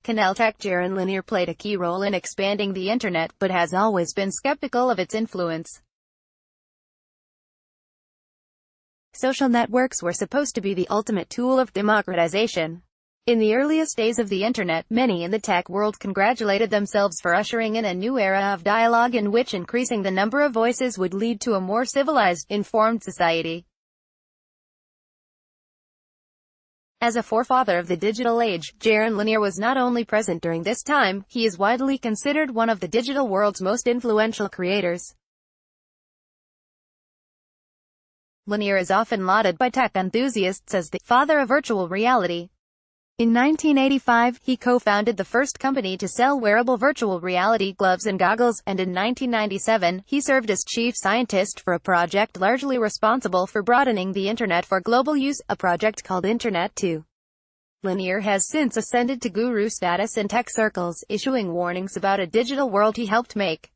Canaltech Jaron Lanier played a key role in expanding the internet, but has always been skeptical of its influence. Social networks were supposed to be the ultimate tool of democratization. In the earliest days of the internet, many in the tech world congratulated themselves for ushering in a new era of dialogue in which increasing the number of voices would lead to a more civilized, informed society. As a forefather of the digital age, Jaron Lanier was not only present during this time, he is widely considered one of the digital world's most influential creators. Lanier is often lauded by tech enthusiasts as the father of virtual reality. In 1985, he co-founded the first company to sell wearable virtual reality gloves and goggles, and in 1997, he served as chief scientist for a project largely responsible for broadening the internet for global use, a project called Internet 2. Lanier has since ascended to guru status in tech circles, issuing warnings about a digital world he helped make.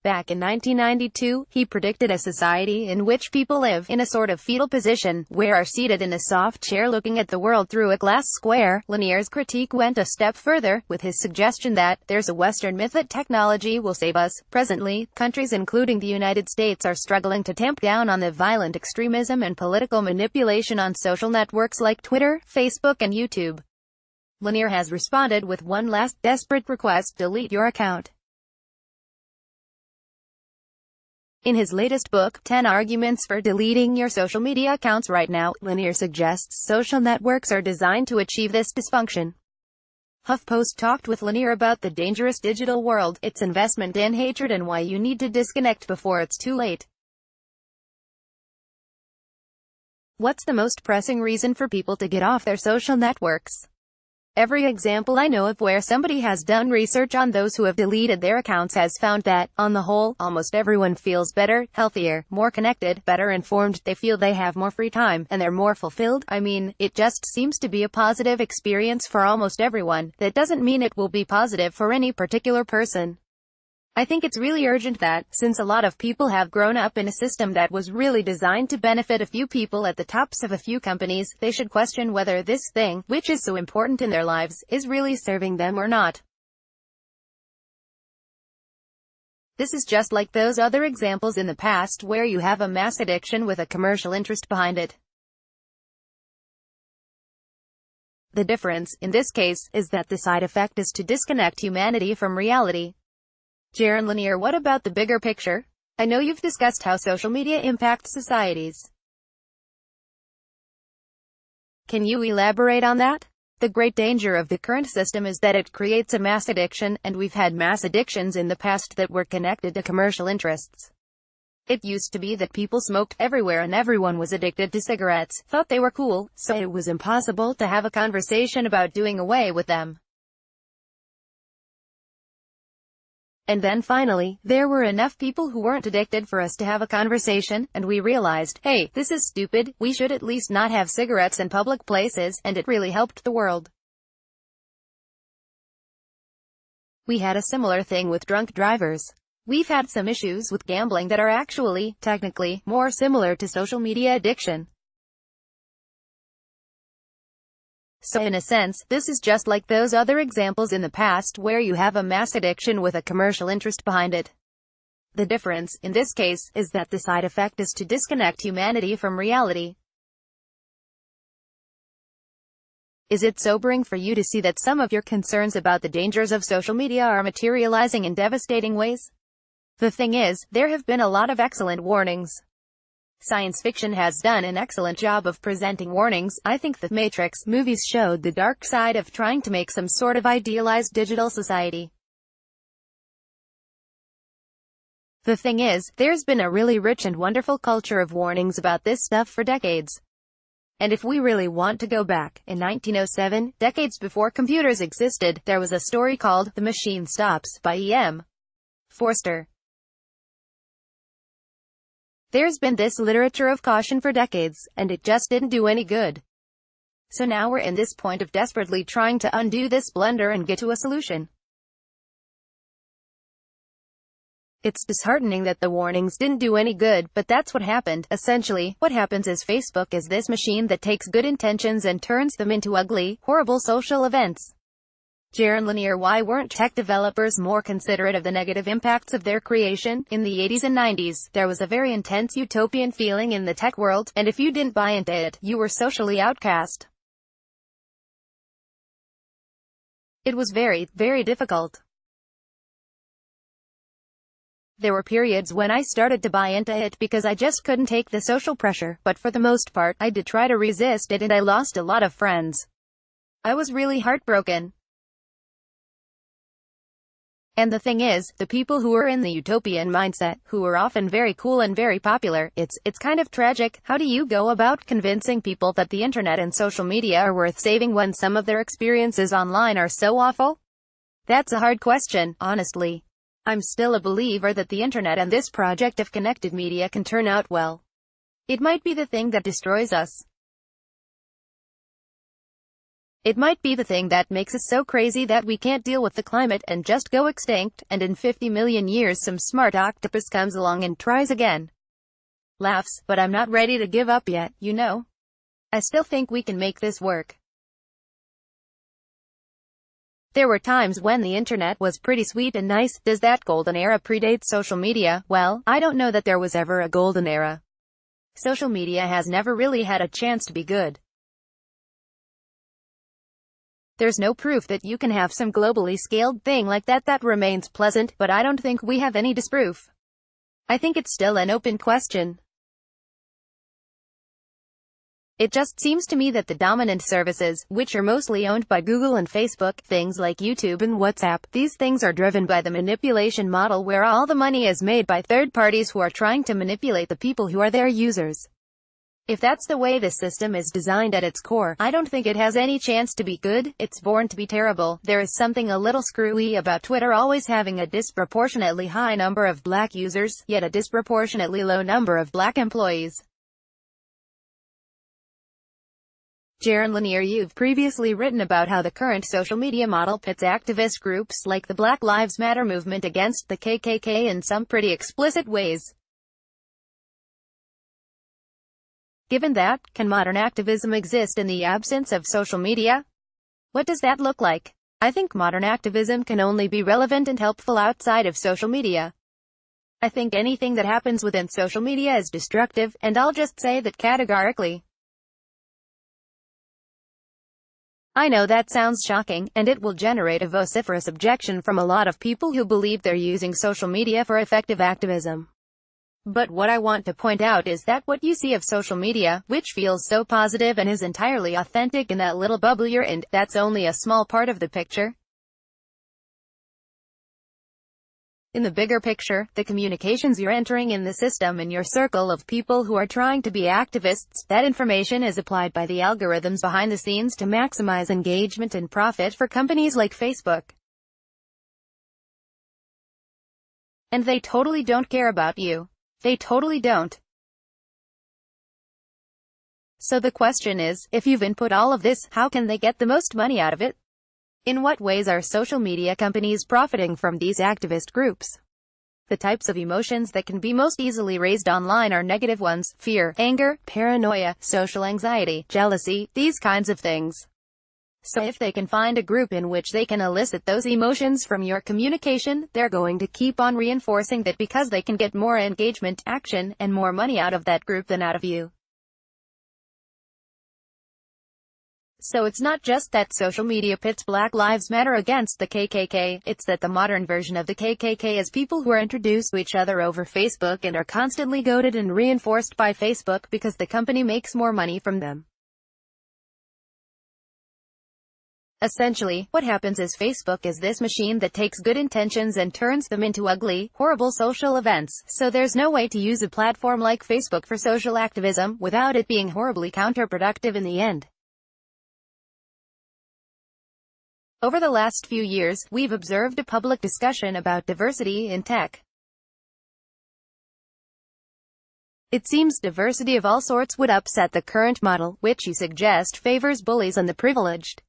Back in 1992, he predicted a society in which people live in a sort of fetal position, where are seated in a soft chair looking at the world through a glass square. Lanier's critique went a step further, with his suggestion that there's a Western myth that technology will save us. Presently, countries including the United States are struggling to tamp down on the violent extremism and political manipulation on social networks like Twitter, Facebook and YouTube. Lanier has responded with one last desperate request: delete your account. In his latest book, 10 Arguments for Deleting Your Social Media Accounts Right Now, Lanier suggests social networks are designed to achieve this dysfunction. HuffPost talked with Lanier about the dangerous digital world, its investment in hatred, and why you need to disconnect before it's too late. What's the most pressing reason for people to get off their social networks? Every example I know of where somebody has done research on those who have deleted their accounts has found that, on the whole, almost everyone feels better, healthier, more connected, better informed, they feel they have more free time, and they're more fulfilled. I mean, it just seems to be a positive experience for almost everyone. That doesn't mean it will be positive for any particular person. I think it's really urgent that, since a lot of people have grown up in a system that was really designed to benefit a few people at the tops of a few companies, they should question whether this thing, which is so important in their lives, is really serving them or not. This is just like those other examples in the past where you have a mass addiction with a commercial interest behind it. The difference, in this case, is that the side effect is to disconnect humanity from reality. Jaron Lanier, what about the bigger picture? I know you've discussed how social media impacts societies. Can you elaborate on that? The great danger of the current system is that it creates a mass addiction, and we've had mass addictions in the past that were connected to commercial interests. It used to be that people smoked everywhere and everyone was addicted to cigarettes, thought they were cool, so it was impossible to have a conversation about doing away with them. And then finally, there were enough people who weren't addicted for us to have a conversation, and we realized, hey, this is stupid, we should at least not have cigarettes in public places, and it really helped the world. We had a similar thing with drunk drivers. We've had some issues with gambling that are actually, technically, more similar to social media addiction. So in a sense, this is just like those other examples in the past where you have a mass addiction with a commercial interest behind it. The difference, in this case, is that the side effect is to disconnect humanity from reality. Is it sobering for you to see that some of your concerns about the dangers of social media are materializing in devastating ways? The thing is, there have been a lot of excellent warnings. Science fiction has done an excellent job of presenting warnings. I think the Matrix movies showed the dark side of trying to make some sort of idealized digital society. The thing is, there's been a really rich and wonderful culture of warnings about this stuff for decades. And if we really want to go back, in 1907, decades before computers existed, there was a story called The Machine Stops by E.M. Forster. There's been this literature of caution for decades, and it just didn't do any good. So now we're in this point of desperately trying to undo this blunder and get to a solution. It's disheartening that the warnings didn't do any good, but that's what happened. Essentially, what happens is Facebook is this machine that takes good intentions and turns them into ugly, horrible social events. Jaron Lanier: why weren't tech developers more considerate of the negative impacts of their creation? In the 80s and 90s, there was a very intense utopian feeling in the tech world, and if you didn't buy into it, you were socially outcast. It was very, very difficult. There were periods when I started to buy into it because I just couldn't take the social pressure, but for the most part, I did try to resist it and I lost a lot of friends. I was really heartbroken. And the thing is, the people who are in the utopian mindset, who are often very cool and very popular, it's kind of tragic. How do you go about convincing people that the internet and social media are worth saving when some of their experiences online are so awful? That's a hard question, honestly. I'm still a believer that the internet and this project of connected media can turn out well. It might be the thing that destroys us. It might be the thing that makes us so crazy that we can't deal with the climate and just go extinct, and in 50 million years some smart octopus comes along and tries again. Laughs, but I'm not ready to give up yet, you know. I still think we can make this work. There were times when the internet was pretty sweet and nice. Does that golden era predate social media? Well, I don't know that there was ever a golden era. Social media has never really had a chance to be good. There's no proof that you can have some globally scaled thing like that remains pleasant, but I don't think we have any disproof. I think it's still an open question. It just seems to me that the dominant services, which are mostly owned by Google and Facebook, things like YouTube and WhatsApp, these things are driven by the manipulation model where all the money is made by third parties who are trying to manipulate the people who are their users. If that's the way the system is designed at its core, I don't think it has any chance to be good. It's born to be terrible. There is something a little screwy about Twitter always having a disproportionately high number of black users, yet a disproportionately low number of black employees. Jaron Lanier: you've previously written about how the current social media model pits activist groups like the Black Lives Matter movement against the KKK in some pretty explicit ways. Given that, can modern activism exist in the absence of social media? What does that look like? I think modern activism can only be relevant and helpful outside of social media. I think anything that happens within social media is destructive, and I'll just say that categorically. I know that sounds shocking, and it will generate a vociferous objection from a lot of people who believe they're using social media for effective activism. But what I want to point out is that what you see of social media, which feels so positive and is entirely authentic in that little bubble you're in, that's only a small part of the picture. In the bigger picture, the communications you're entering in the system in your circle of people who are trying to be activists, that information is applied by the algorithms behind the scenes to maximize engagement and profit for companies like Facebook. And they totally don't care about you. They totally don't. So the question is, if you've input all of this, how can they get the most money out of it? In what ways are social media companies profiting from these activist groups? The types of emotions that can be most easily raised online are negative ones: fear, anger, paranoia, social anxiety, jealousy, these kinds of things. So if they can find a group in which they can elicit those emotions from your communication, they're going to keep on reinforcing that because they can get more engagement, action, and more money out of that group than out of you. So it's not just that social media pits Black Lives Matter against the KKK, it's that the modern version of the KKK is people who are introduced to each other over Facebook and are constantly goaded and reinforced by Facebook because the company makes more money from them. Essentially, what happens is Facebook is this machine that takes good intentions and turns them into ugly, horrible social events, so there's no way to use a platform like Facebook for social activism, without it being horribly counterproductive in the end. Over the last few years, we've observed a public discussion about diversity in tech. It seems diversity of all sorts would upset the current model, which you suggest favors bullies and the privileged.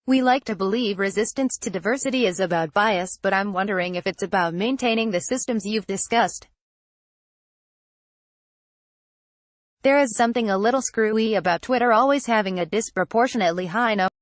We like to believe resistance to diversity is about bias, but I'm wondering if it's about maintaining the systems you've discussed. There is something a little screwy about Twitter always having a disproportionately high number